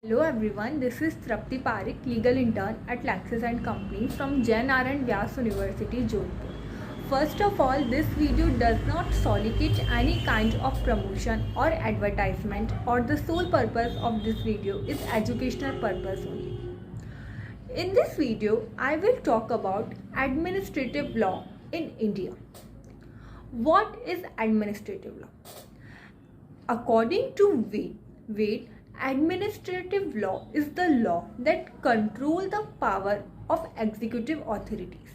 Hello everyone, this is Trapti Parik, legal intern at Laxis and Company from Jain R and Vyas University, Jodhpur. First of all, this video does not solicit any kind of promotion or advertisement, or the sole purpose of this video is educational purpose only. In this video, I will talk about administrative law in India. What is administrative law? According to Wade, administrative law is the law that control the power of executive authorities.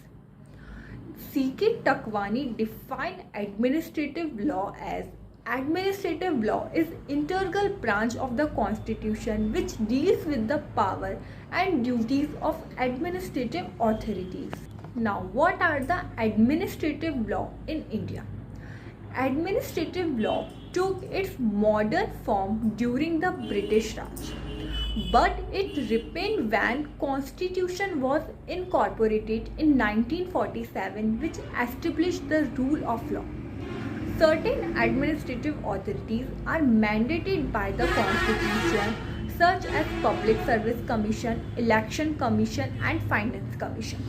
C.K. Takwani defined administrative law as administrative law is integral branch of the constitution which deals with the power and duties of administrative authorities. Now, what are the administrative law in India? Administrative law took its modern form during the British Raj, but it remained when Constitution was incorporated in 1947, which established the rule of law. Certain administrative authorities are mandated by the Constitution, such as Public Service Commission, Election Commission, and Finance Commission.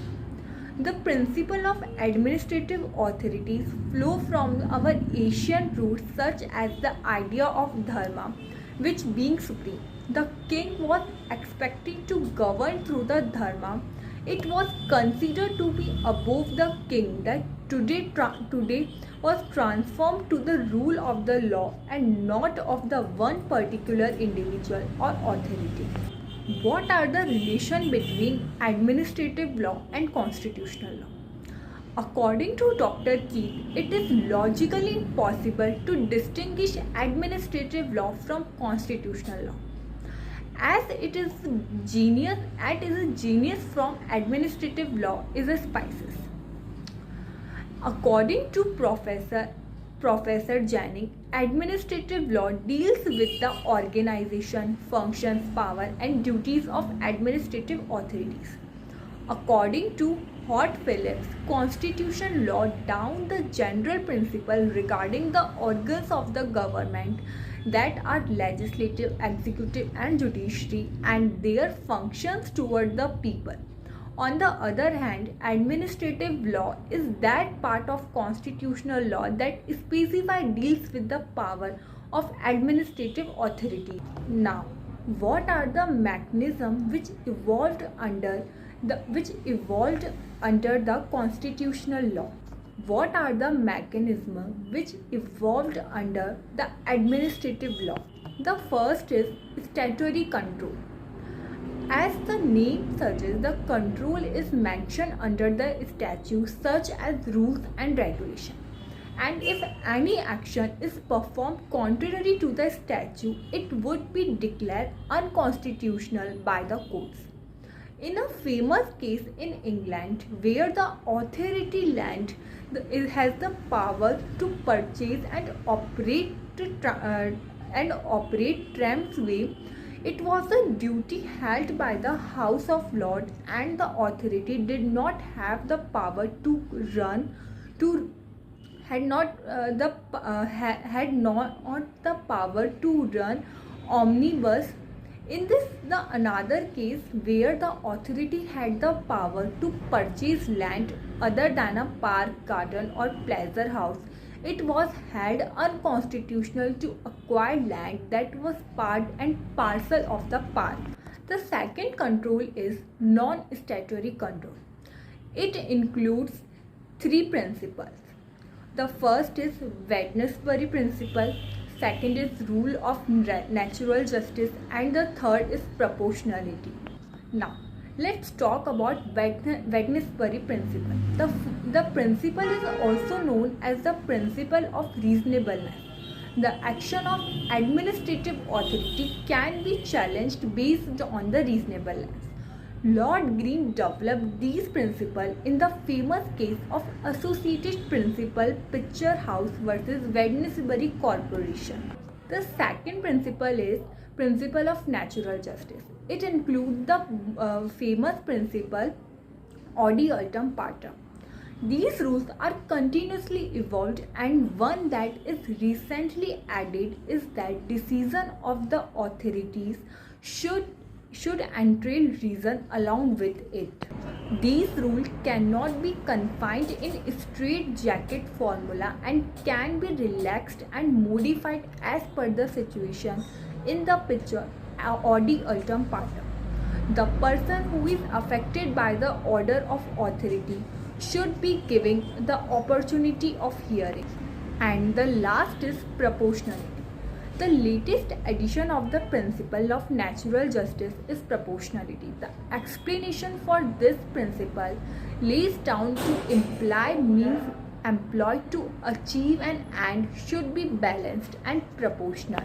The principle of administrative authorities flow from our Asian roots, such as the idea of dharma, which being supreme. The king was expected to govern through the dharma. It was considered to be above the king that today was transformed to the rule of the law and not of the one particular individual or authority. What are the relation between administrative law and constitutional law? According to Dr. Keith, it is logically impossible to distinguish administrative law from constitutional law, as it is a genius from administrative law is a species. According to Professor Janning, administrative law deals with the organization, functions, power, and duties of administrative authorities. According to Hort Phillips, constitutional law down the general principle regarding the organs of the government that are legislative, executive, and judiciary and their functions toward the people. On the other hand, administrative law is that part of constitutional law that specifies deals with the power of administrative authority. Now, what are the mechanisms which evolved under the constitutional law? What are the mechanisms which evolved under the administrative law? The first is statutory control. As the name suggests, the control is mentioned under the statute, such as rules and regulation. And if any action is performed contrary to the statute, it would be declared unconstitutional by the courts. In a famous case in England, where the authority land has the power to purchase and operate tramway, it was a duty held by the House of Lords, and the authority did not have the power to had not the power to run omnibus. In this, the another case where the authority had the power to purchase land other than a park, garden, or pleasure house, it was held unconstitutional to acquire land that was part and parcel of the park. The second control is non-statutory control. It includes three principles. The first is Wednesbury principle, second is rule of natural justice, and the third is proportionality. Now, let's talk about Wednesbury principle. The principle is also known as the principle of reasonableness. The action of administrative authority can be challenged based on the reasonableness. Lord Green developed these principles in the famous case of Associated Principal Picture House versus Wednesbury Corporation. The second principle is principle of natural justice. It includes the famous principle Audi Ultum Partem. These rules are continuously evolved, and one that is recently added is that decision of the authorities should entail reason along with it. These rules cannot be confined in straight-jacket formula and can be relaxed and modified as per the situation in the picture or the ultim partem. The person who is affected by the order of authority should be given the opportunity of hearing. And the last is proportionality. The latest addition of the principle of natural justice is proportionality. The explanation for this principle lays down to imply means employed to achieve an end should be balanced and proportional.